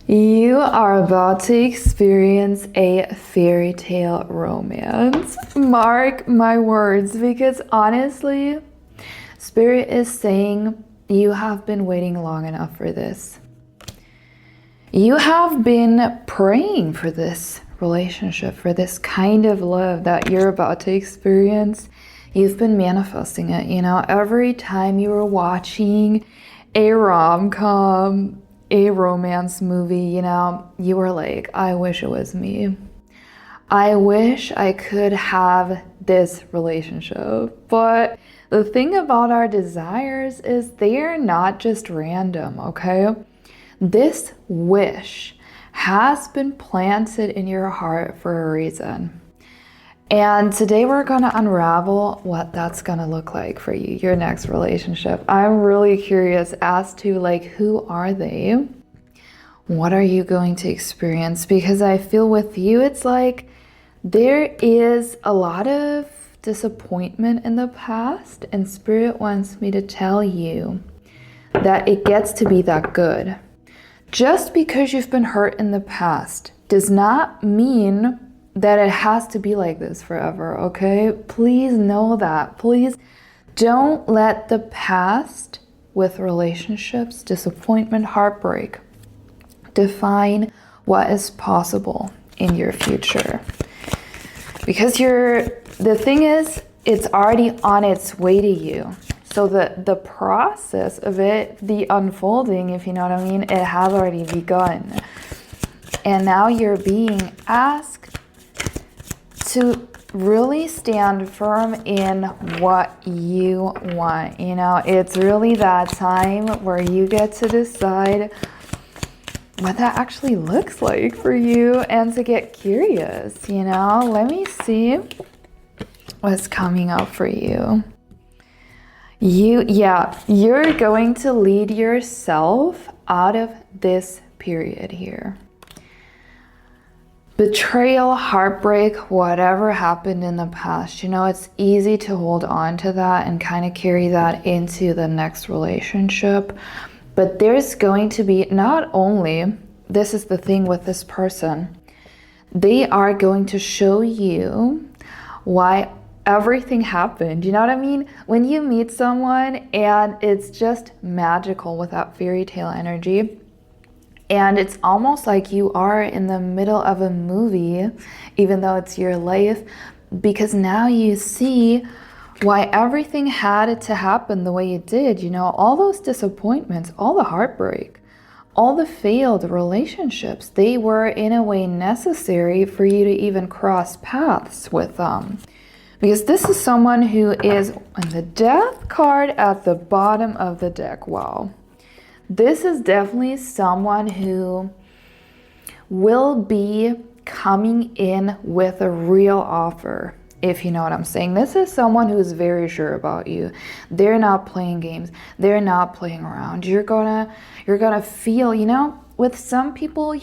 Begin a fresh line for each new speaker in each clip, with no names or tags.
You are about to experience a fairy tale romance. Mark my words, because honestly, Spirit is saying you have been waiting long enough for this. You have been praying for this relationship, for this kind of love that you're about to experience. You've been manifesting it, every time you were watching a rom-com, a romance movie, you were like, I wish it was me. I wish I could have this relationship. But the thing about our desires is they are not just random, okay? This wish has been planted in your heart for a reason. And today we're going to unravel what that's going to look like for you, your next relationship. I'm really curious as to who are they? What are you going to experience? Because I feel with you, it's like there is a lot of disappointment in the past, and Spirit wants me to tell you that it gets to be that good. Just because you've been hurt in the past does not mean that it has to be like this forever, okay? Please know that. Please don't let the past with relationships, disappointment, heartbreak define what is possible in your future. Because the thing is, it's already on its way to you. So the process of it, the unfolding, if you know what I mean, it has already begun. And now you're being asked to really stand firm in what you want. It's really that time where you get to decide what that actually looks like for you and to get curious, Let me see what's coming up for you. You're going to lead yourself out of this period here. Betrayal, heartbreak, whatever happened in the past, it's easy to hold on to that and kind of carry that into the next relationship. But there's going to be not only, this is the thing with this person, they are going to show you why everything happened. You know what I mean? When you meet someone and it's just magical with that fairy tale energy, and it's almost like you are in the middle of a movie, even though it's your life, because now you see why everything had to happen the way it did. All those disappointments, all the heartbreak, all the failed relationships, they were in a way necessary for you to even cross paths with them. Because this is someone who is on the death card at the bottom of the deck. Wow. This is definitely someone who will be coming in with a real offer, if you know what I'm saying. This is someone who's very sure about you. They're not playing games. They're not playing around. You're gonna feel, with some people,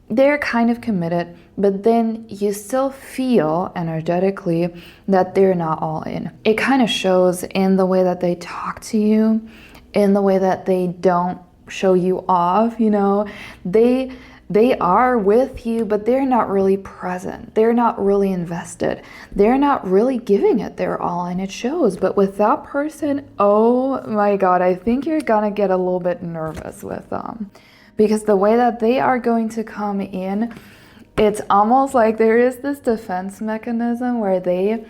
they're kind of committed, but then you still feel energetically that they're not all in. It kind of shows in the way that they talk to you, in the way that they don't show you off, They are with you, but they're not really present. They're not really invested. They're not really giving it their all, and it shows. But with that person, oh my God, I think you're gonna get a little bit nervous with them. Because the way that they are going to come in, it's almost like there is this defense mechanism where they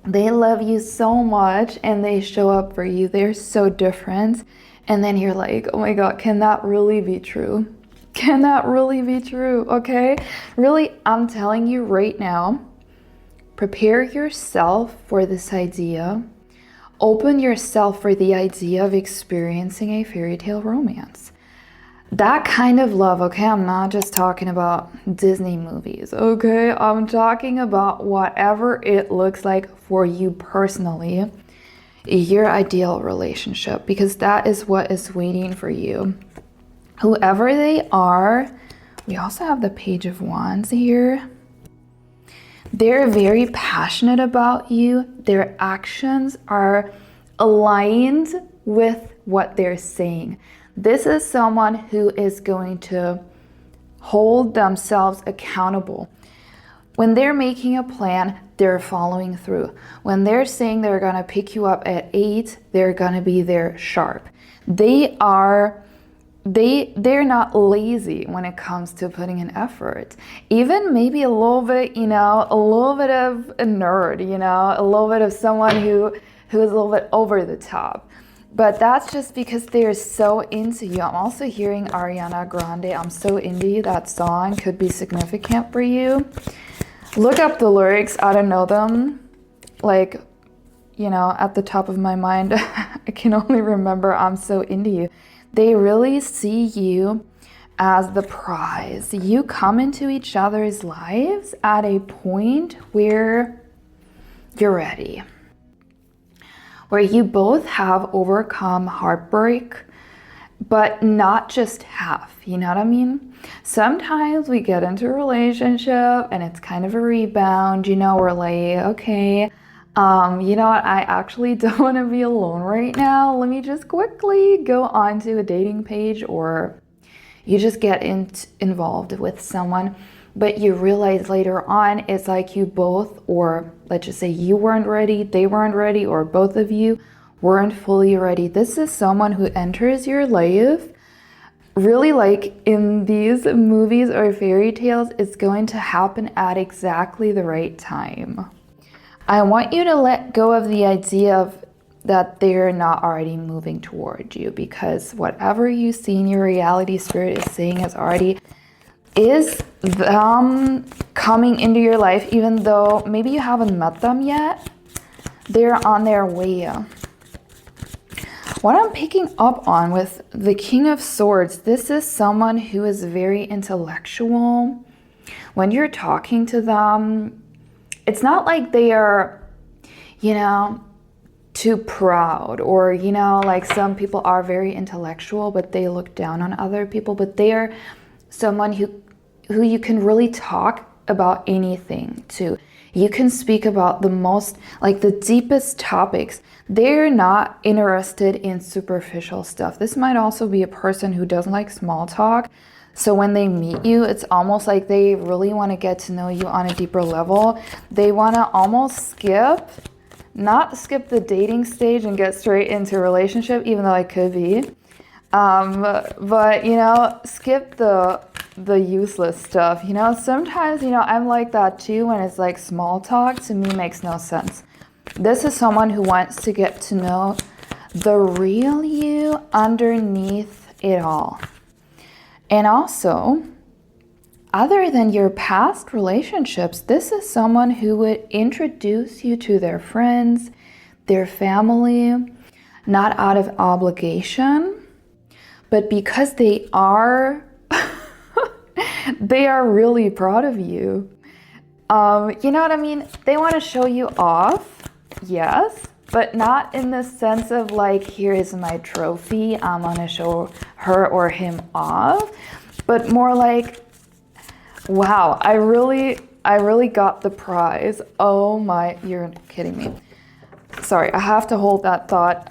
love you so much and they show up for you. They're so different. And then you're like, oh my God, can that really be true? Can that really be true? Okay? Really, I'm telling you right now, prepare yourself for this idea. Open yourself for the idea of experiencing a fairy tale romance. That kind of love, okay? I'm not just talking about Disney movies, okay? I'm talking about whatever it looks like for you personally, your ideal relationship, because that is what is waiting for you. Whoever they are, we also have the Page of Wands here. They're very passionate about you. Their actions are aligned with what they're saying. This is someone who is going to hold themselves accountable. When they're making a plan, they're following through. When they're saying they're going to pick you up at 8, they're going to be there sharp. They're not lazy when it comes to putting in effort. Even maybe a little bit, a little bit of a nerd, a little bit of someone who is a little bit over the top. But that's just because they're so into you. I'm also hearing Ariana Grande, I'm so into you. That song could be significant for you. Look up the lyrics. I don't know them. At the top of my mind, I can only remember I'm so into you. They really see you as the prize. You come into each other's lives at a point where you're ready. Where you both have overcome heartbreak, but not just half, you know what I mean? Sometimes we get into a relationship and it's kind of a rebound, we're like, okay, you know what, I actually don't want to be alone right now. Let me just quickly go onto a dating page, or you just get involved with someone, but you realize later on it's like you both, or let's just say you weren't ready, they weren't ready, or both of you weren't fully ready. This is someone who enters your life really like in these movies or fairy tales. It's going to happen at exactly the right time. I want you to let go of the idea of that they're not already moving towards you, because whatever you see in your reality, Spirit is saying is them coming into your life, even though maybe you haven't met them yet. They're on their way. What I'm picking up on with the King of Swords, this is someone who is very intellectual. When you're talking to them, it's not like they are, too proud, or, like some people are very intellectual, but they look down on other people, but they are someone who you can really talk about anything to. You can speak about the deepest topics. They're not interested in superficial stuff. This might also be a person who doesn't like small talk. So when they meet you, it's almost like they really want to get to know you on a deeper level. They want to almost not skip the dating stage and get straight into a relationship, even though it could be. But skip the useless stuff. Sometimes, I'm like that too. When it's like small talk, to me makes no sense. This is someone who wants to get to know the real you underneath it all. And also, other than your past relationships, this is someone who would introduce you to their friends, their family, not out of obligation, but because they are really proud of you. You know what I mean? They want to show you off, yes, but not in the sense of like, here is my trophy, I'm gonna show her or him off, but more like, wow, I really got the prize. Oh my, you're kidding me. Sorry, I have to hold that thought.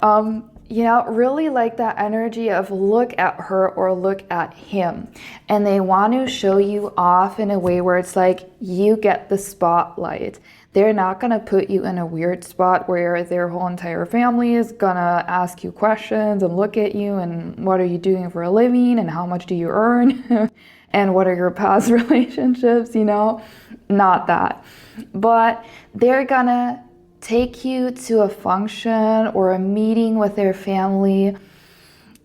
Really like that energy of look at her or look at him. And they want to show you off in a way where it's like you get the spotlight. They're not going to put you in a weird spot where their whole entire family is going to ask you questions and look at you and what are you doing for a living and how much do you earn and what are your past relationships, Not that. But they're going to take you to a function or a meeting with their family.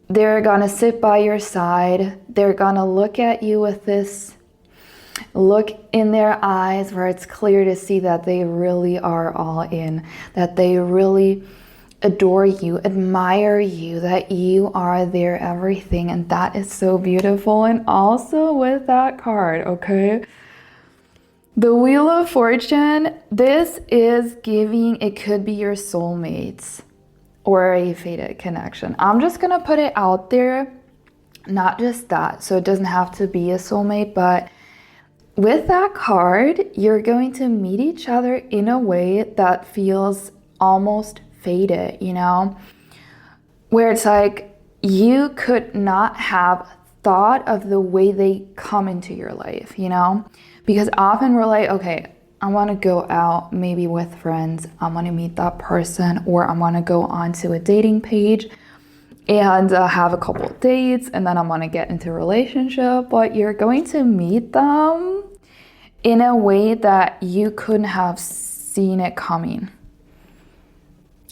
They're gonna sit by your side. They're gonna look at you with this look in their eyes where it's clear to see that they really are all in, that they really adore you, admire you, that you are their everything. And that is so beautiful. And also with that card, okay? The Wheel of Fortune, this is giving, it could be your soulmates or a fated connection. I'm just gonna put it out there, not just that, so it doesn't have to be a soulmate, but with that card, you're going to meet each other in a way that feels almost fated, where it's like you could not have thought of the way they come into your life, you know? Because often we're like, okay, I want to go out maybe with friends. I want to meet that person, or I want to go onto a dating page and have a couple of dates, and then I want to get into a relationship. But you're going to meet them in a way that you couldn't have seen it coming.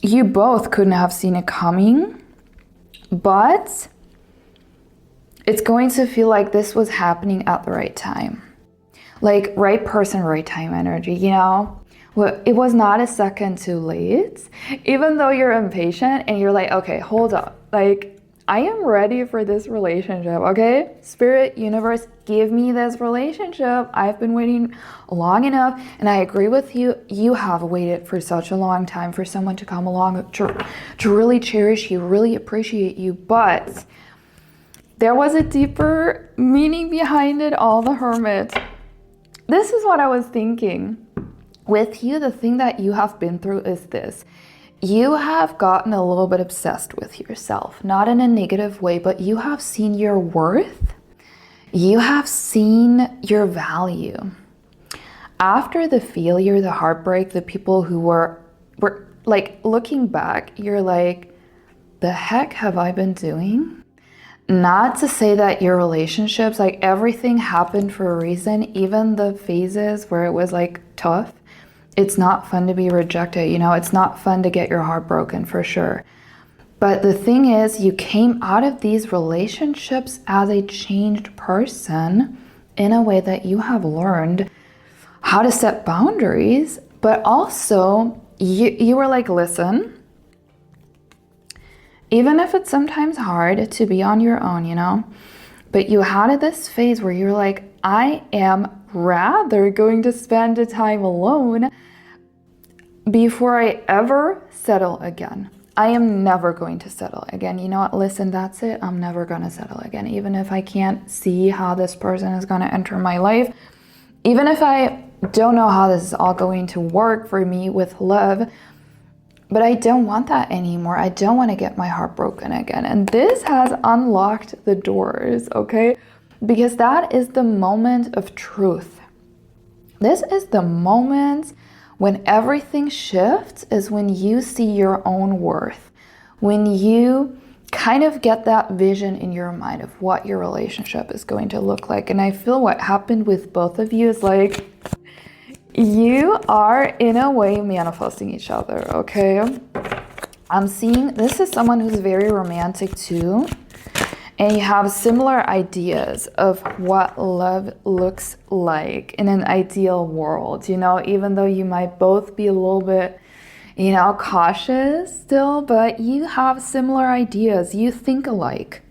You both couldn't have seen it coming, but it's going to feel like this was happening at the right time. Like right person, right time energy, you know? Well, it was not a second too late. Even though you're impatient and you're like, okay, hold up. Like, I am ready for this relationship, okay? Spirit, universe, give me this relationship. I've been waiting long enough, and I agree with you. You have waited for such a long time for someone to come along to really cherish you, really appreciate you, but there was a deeper meaning behind it all, the Hermit. This is what I was thinking. With you, the thing that you have been through is this. You have gotten a little bit obsessed with yourself, not in a negative way, but you have seen your worth. You have seen your value. After the failure, the heartbreak, the people who were like looking back, you're like, the heck have I been doing? Not to say that your relationships, like everything happened for a reason, even the phases where it was like tough. It's not fun to be rejected, you know, it's not fun to get your heart broken for sure. But the thing is, you came out of these relationships as a changed person in a way that you have learned how to set boundaries, but also you were like, listen, even if it's sometimes hard to be on your own, you know, but you had this phase where you're like, I am rather going to spend the time alone before I ever settle again. I am never going to settle again. You know what? Listen, that's it. I'm never going to settle again. Even if I can't see how this person is going to enter my life, even if I don't know how this is all going to work for me with love, but I don't want that anymore. I don't want to get my heart broken again. And this has unlocked the doors, okay? Because that is the moment of truth. This is the moment when everything shifts, is when you see your own worth. When you kind of get that vision in your mind of what your relationship is going to look like. And I feel what happened with both of you is like, you are in a way manifesting each other, okay? I'm seeing this is someone who's very romantic too. And you have similar ideas of what love looks like in an ideal world, you know, even though you might both be a little bit, you know, cautious still, but you have similar ideas. You think alike.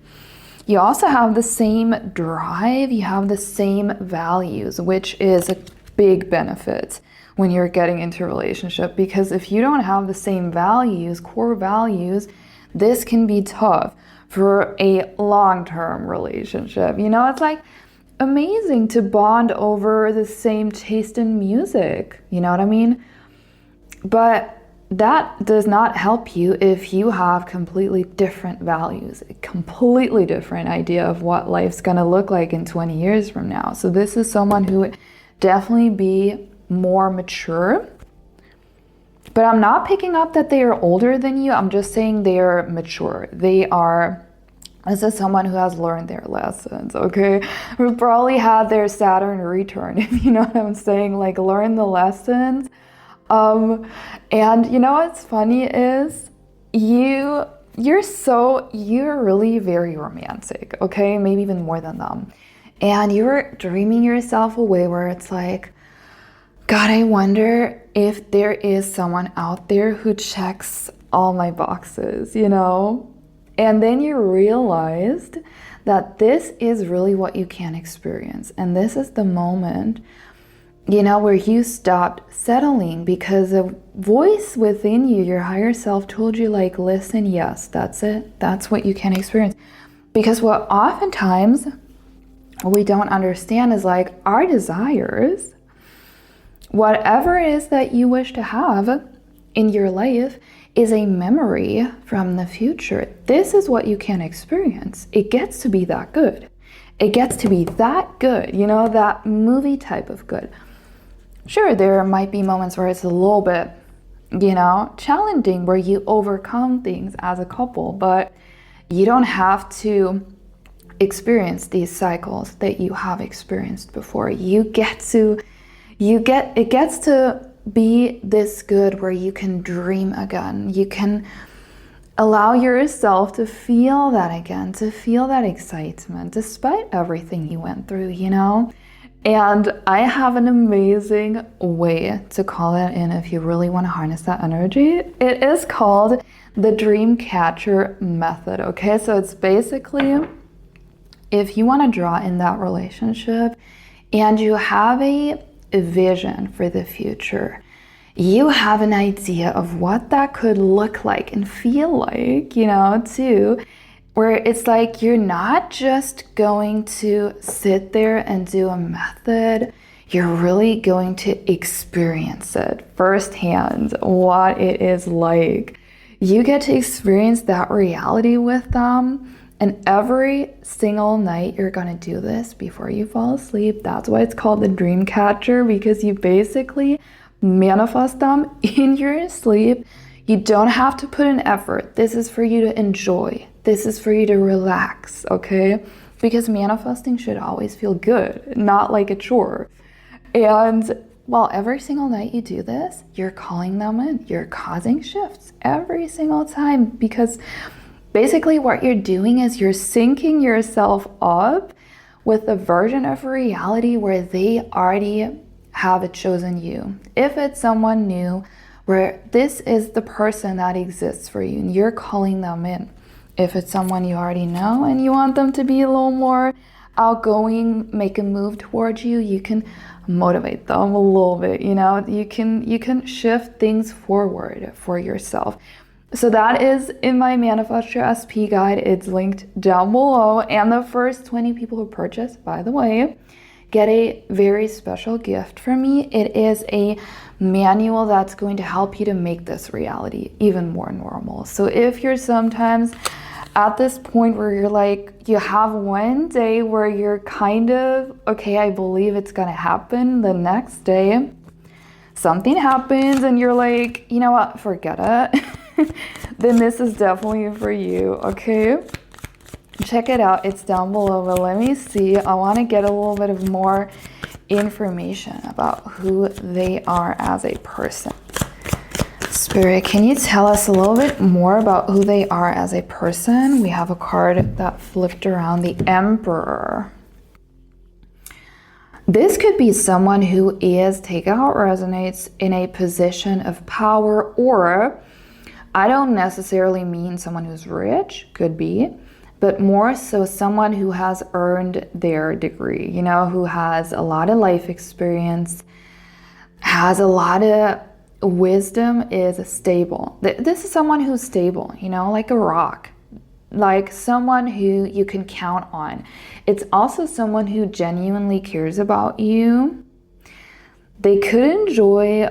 You also have the same drive. You have the same values, which is a big benefit when you're getting into a relationship, because if you don't have the same values, core values, this can be tough for a long-term relationship. You know, it's like amazing to bond over the same taste in music. You know what I mean? But that does not help you if you have completely different values, a completely different idea of what life's gonna look like in 20 years from now. So this is someone who would definitely be more mature. But I'm not picking up that they are older than you. I'm just saying they are mature. This is someone who has learned their lessons, okay? Who probably had their Saturn return, if you know what I'm saying, like learn the lessons. And you know what's funny is you're really very romantic, okay? Maybe even more than them. And you're dreaming yourself away where it's like, God, I wonder if there is someone out there who checks all my boxes, you know? And then you realized that this is really what you can experience. And this is the moment, you know, where you stopped settling because a voice within you, your higher self, told you like, listen, yes, that's it. That's what you can experience. Because what oftentimes we don't understand is like our desires, whatever it is that you wish to have in your life, is a memory from the future. This is what you can experience. It gets to be that good. It gets to be that good, you know, that movie type of good. Sure, there might be moments where it's a little bit, you know, challenging, where you overcome things as a couple, but you don't have to experience these cycles that you have experienced before. It gets to be this good where you can dream again. You can allow yourself to feel that again, to feel that excitement despite everything you went through, you know? And I have an amazing way to call that in if you really want to harness that energy. It is called the dream catcher method, okay? So it's basically, if you want to draw in that relationship and you have a vision for the future, you have an idea of what that could look like and feel like, you know, too, where it's like you're not just going to sit there and do a method, you're really going to experience it firsthand, what it is like. You get to experience that reality with them. And every single night you're gonna do this before you fall asleep. That's why it's called the dream catcher, because you basically manifest them in your sleep. You don't have to put in effort. This is for you to enjoy. This is for you to relax, okay? Because manifesting should always feel good, not like a chore. And well, every single night you do this, you're calling them in. You're causing shifts every single time, because basically what you're doing is you're syncing yourself up with a version of reality where they already have chosen you. If it's someone new, where this is the person that exists for you and you're calling them in. If it's someone you already know and you want them to be a little more outgoing, make a move towards you, you can motivate them a little bit, you know, you can shift things forward for yourself. So that is in my Manifest Your SP guide. It's linked down below. And the first 20 people who purchase, by the way, get a very special gift from me. It is a manual that's going to help you to make this reality even more normal. So if you're sometimes at this point where you're like, you have one day where you're kind of, okay, I believe it's gonna happen. The next day, something happens and you're like, you know what, forget it. Then this is definitely for you, okay? Check it out, it's down below, but let me see. I want to get a little bit of more information about who they are as a person. Spirit, can you tell us a little bit more about who they are as a person? We have a card that flipped around, the Emperor. This could be someone who is, take out what resonates, in a position of power, or I don't necessarily mean someone who's rich, could be, but more so someone who has earned their degree, you know, who has a lot of life experience, has a lot of wisdom, is stable. This is someone who's stable, you know, like a rock, like someone who you can count on. It's also someone who genuinely cares about you. They could enjoy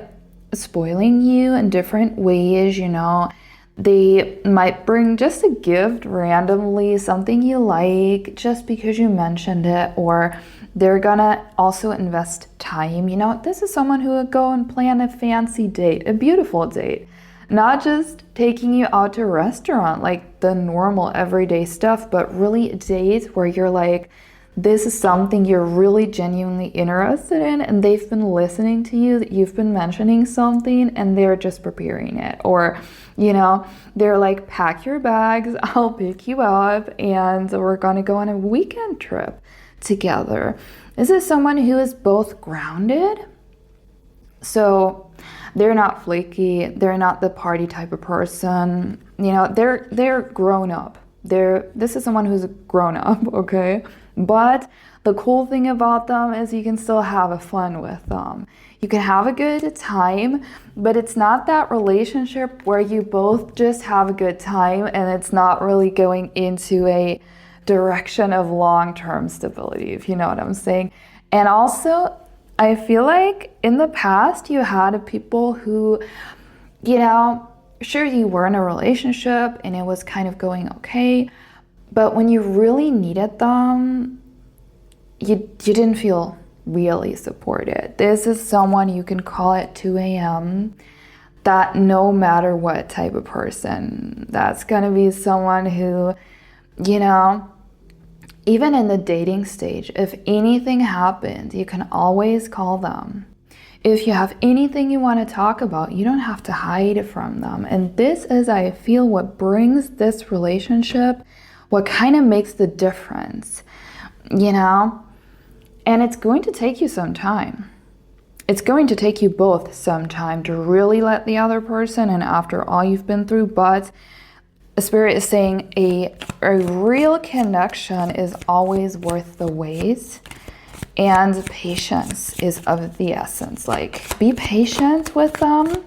spoiling you in different ways, you know. They might bring just a gift randomly, something you like just because you mentioned it, or they're gonna also invest time. You know, this is someone who would go and plan a fancy date, a beautiful date, not just taking you out to a restaurant like the normal everyday stuff, but really a date where you're like, this is something you're really genuinely interested in, and they've been listening to you, that you've been mentioning something and they're just preparing it. Or, you know, they're like, pack your bags, I'll pick you up and we're gonna go on a weekend trip together. This is someone who is both grounded, so they're not flaky, they're not the party type of person, you know, they're grown up. This is someone who's grown up, okay? But the cool thing about them is you can still have fun with them. You can have a good time, but it's not that relationship where you both just have a good time and it's not really going into a direction of long-term stability, if you know what I'm saying. And also, I feel like in the past you had people who, you know, sure, you were in a relationship and it was kind of going okay, but when you really needed them, you didn't feel really supported. This is someone you can call at 2 a.m. that no matter what type of person, that's gonna be someone who, you know, even in the dating stage, if anything happens, you can always call them. If you have anything you want to talk about, you don't have to hide from them. And this is, I feel, what brings this relationship, what kind of makes the difference, you know? And it's going to take you some time. It's going to take you both some time to really let the other person, and after all you've been through, but Spirit is saying a real connection is always worth the wait, and patience is of the essence. Like, be patient with them,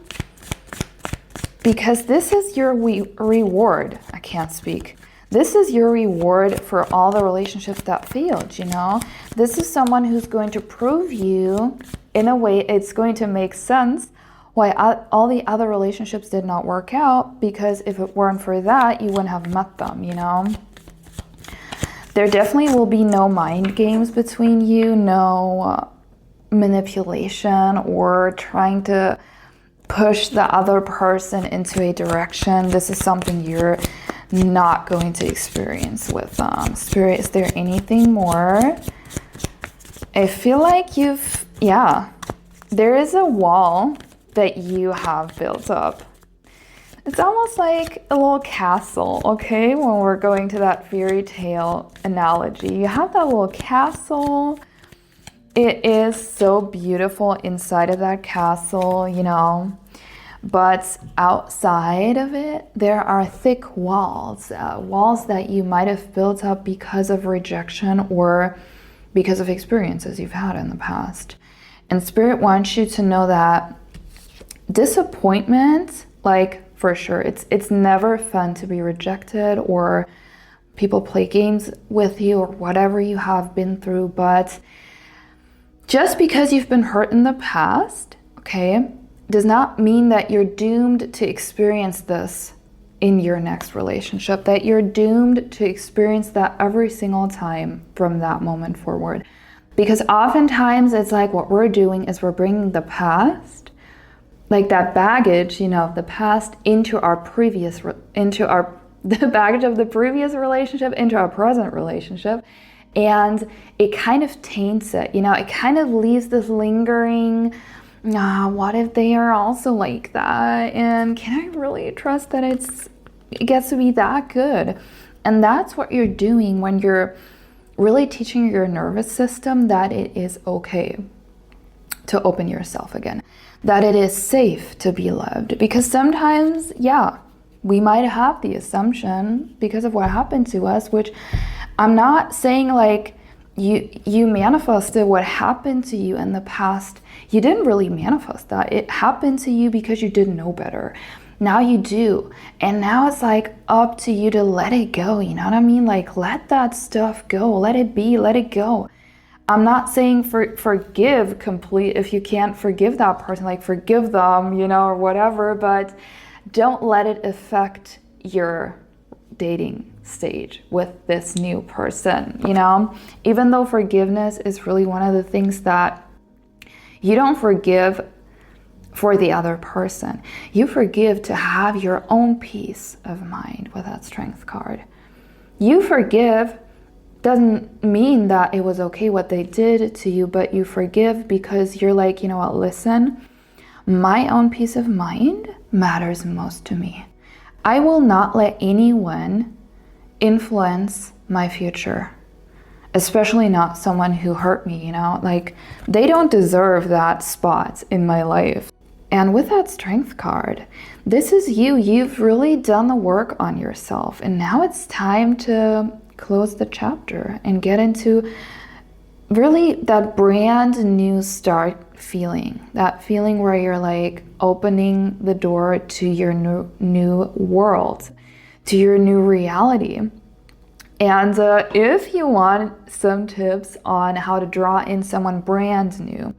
because this is your reward. I can't speak. This is your reward for all the relationships that failed, you know? This is someone who's going to prove you, in a way, it's going to make sense why all the other relationships did not work out, because if it weren't for that, you wouldn't have met them, you know? There definitely will be no mind games between you, no manipulation or trying to push the other person into a direction. This is something you're not going to experience with Spirit. Is there anything more? I feel like there is a wall that you have built up. It's almost like a little castle, okay? When we're going to that fairy tale analogy, you have that little castle. It is so beautiful inside of that castle, you know, but outside of it, there are thick walls, walls that you might have built up because of rejection or because of experiences you've had in the past. And Spirit wants you to know that disappointment, like, for sure, it's never fun to be rejected or people play games with you or whatever you have been through, but just because you've been hurt in the past, okay, does not mean that you're doomed to experience this in your next relationship, that you're doomed to experience that every single time from that moment forward. Because oftentimes it's like what we're doing is we're bringing the past, like that baggage, you know, of the past into our the baggage of the previous relationship into our present relationship. And it kind of taints it, you know, it kind of leaves this lingering, what if they are also like that? And can I really trust that it gets to be that good? And that's what you're doing when you're really teaching your nervous system that it is okay to open yourself again, that it is safe to be loved. Because sometimes, we might have the assumption because of what happened to us, which I'm not saying like you manifested what happened to you in the past. You didn't really manifest that. It happened to you because you didn't know better. Now you do. And now it's like up to you to let it go. You know what I mean? Like, let that stuff go. Let it be. Let it go. I'm not saying forgive complete if you can't forgive that person, like forgive them, you know, or whatever, but don't let it affect your dating stage with this new person, you know? Even though forgiveness is really one of the things that you don't forgive for the other person. You forgive to have your own peace of mind with that Strength card. You forgive doesn't mean that it was okay what they did to you, but you forgive because you're like, you know what, listen, my own peace of mind matters most to me. I will not let anyone influence my future, especially not someone who hurt me, you know, like they don't deserve that spot in my life. And with that Strength card, this is you. You've really done the work on yourself, and now it's time to close the chapter and get into really that brand new start feeling, that feeling where you're like opening the door to your new world, to your new reality. And if you want some tips on how to draw in someone brand new,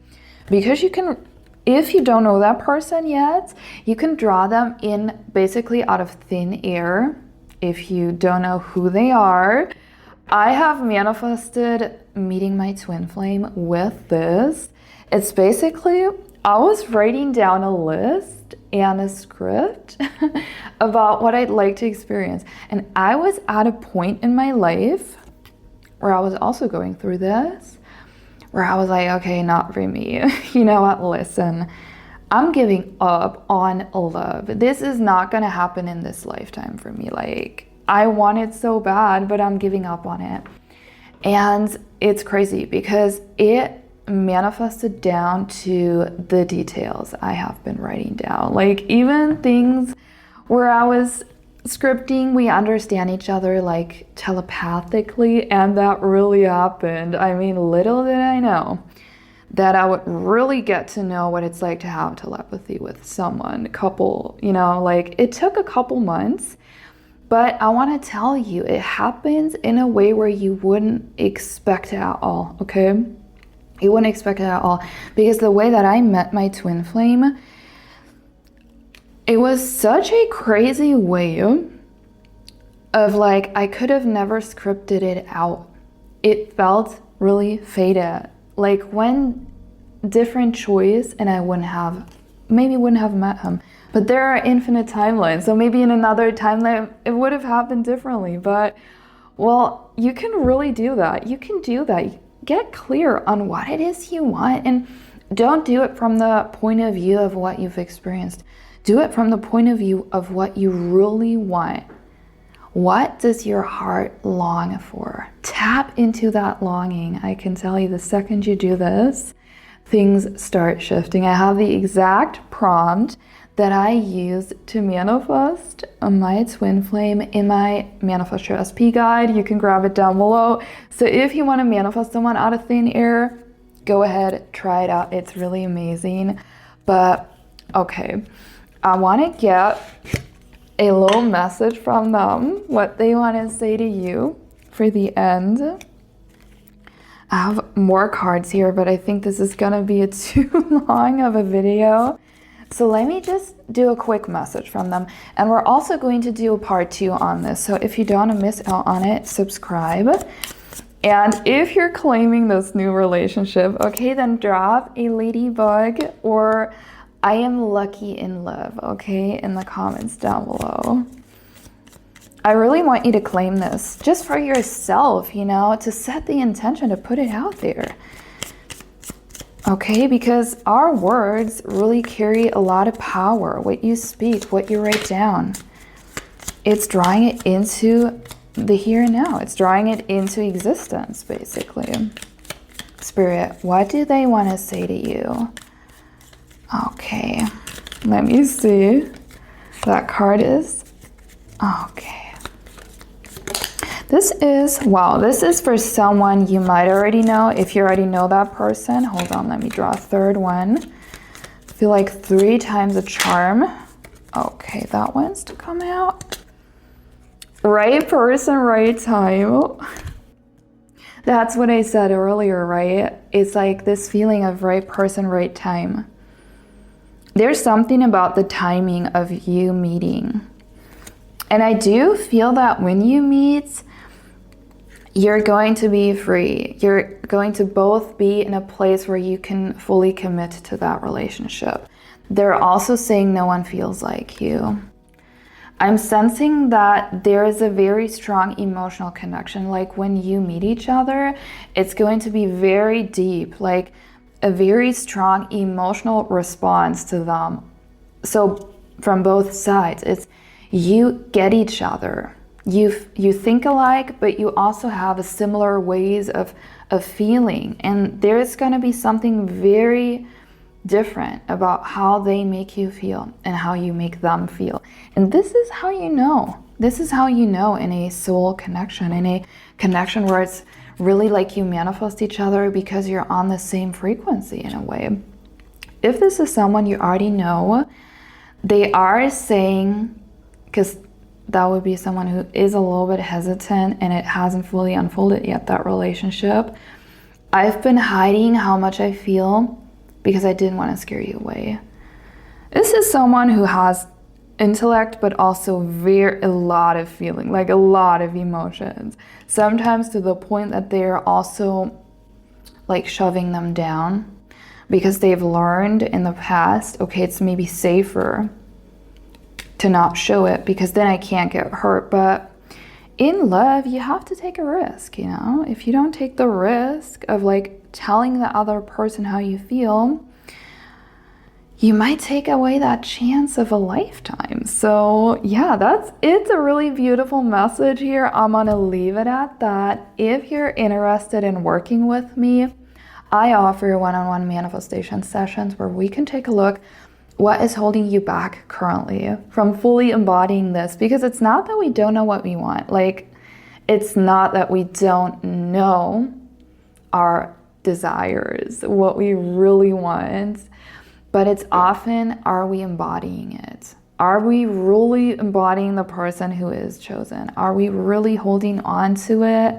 because you can If you don't know that person yet, you can draw them in basically out of thin air. If you don't know who they are, I have manifested meeting my twin flame with this. It's basically, I was writing down a list and a script about what I'd like to experience. And I was at a point in my life where I was also going through this, where I was like, okay, not for me. You know what, listen, I'm giving up on love. This is not gonna happen in this lifetime for me. Like, I want it so bad, but I'm giving up on it. And it's crazy because it manifested down to the details I have been writing down. Like, even things where I was scripting, we understand each other like telepathically, and that really happened. I mean, little did I know that I would really get to know what it's like to have telepathy with someone, a couple, you know, like it took a couple months, but I want to tell you, it happens in a way where you wouldn't expect it at all, okay? You wouldn't expect it at all, because the way that I met my twin flame, it was such a crazy way of like, I could have never scripted it out. It felt really fated. Like one different choice and I maybe wouldn't have met him. But there are infinite timelines. So maybe in another timeline, it would have happened differently. But, well, you can really do that. You can do that. Get clear on what it is you want, and don't do it from the point of view of what you've experienced. Do it from the point of view of what you really want. What does your heart long for? Tap into that longing. I can tell you, the second you do this, things start shifting. I have the exact prompt that I used to manifest my twin flame in my Manifest Your SP guide. You can grab it down below. So if you want to manifest someone out of thin air, go ahead, try it out. It's really amazing. But okay, I want to get a little message from them, what they want to say to you for the end. I have more cards here, but I think this is gonna be too long of a video. So let me just do a quick message from them. And we're also going to do a part 2 on this. So if you don't want to miss out on it, subscribe. And if you're claiming this new relationship, okay, then drop a ladybug or I am lucky in love, okay, in the comments down below. I really want you to claim this just for yourself, you know, to set the intention to put it out there. Okay, because our words really carry a lot of power. What you speak, what you write down, it's drawing it into the here and now. It's drawing it into existence, basically. Spirit, what do they want to say to you? Okay, let me see. That card is, okay. This is for someone you might already know. If you already know that person, hold on, let me draw a third one. I feel like 3 times a charm. Okay, that one's to come out. Right person, right time. That's what I said earlier, right? It's like this feeling of right person, right time. There's something about the timing of you meeting. And I do feel that when you meet, you're going to be free. You're going to both be in a place where you can fully commit to that relationship. They're also saying no one feels like you. I'm sensing that there is a very strong emotional connection. Like when you meet each other, it's going to be very deep, like a very strong emotional response to them. So from both sides, it's you get each other. You think alike, but you also have a similar ways of feeling. And there's going to be something very different about how they make you feel and how you make them feel. And this is how you know. This is how you know in a soul connection, in a connection where it's really like you manifest each other because you're on the same frequency in a way. If this is someone you already know, they are saying, because that would be someone who is a little bit hesitant and it hasn't fully unfolded yet, that relationship. I've been hiding how much I feel because I didn't want to scare you away. This is someone who has intellect, but also a lot of feeling, like a lot of emotions. Sometimes to the point that they are also like shoving them down because they've learned in the past, okay, it's maybe safer to not show it because then I can't get hurt. But in love, you have to take a risk, you know? If you don't take the risk of like telling the other person how you feel, you might take away that chance of a lifetime. So yeah, it's a really beautiful message here. I'm gonna leave it at that. If you're interested in working with me, I offer one-on-one manifestation sessions where we can take a look what is holding you back currently from fully embodying this, because it's not that we don't know what we want. Like, it's not that we don't know our desires, what we really want, but it's often, are we embodying it? Are we really embodying the person who is chosen? Are we really holding on to it?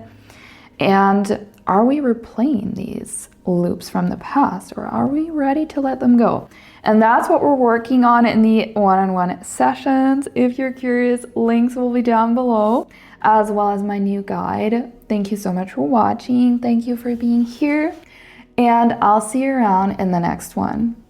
And are we replaying these loops from the past, or are we ready to let them go? And that's what we're working on in the one-on-one sessions. If you're curious, links will be down below, as well as my new guide. Thank you so much for watching. Thank you for being here, and I'll see you around in the next one.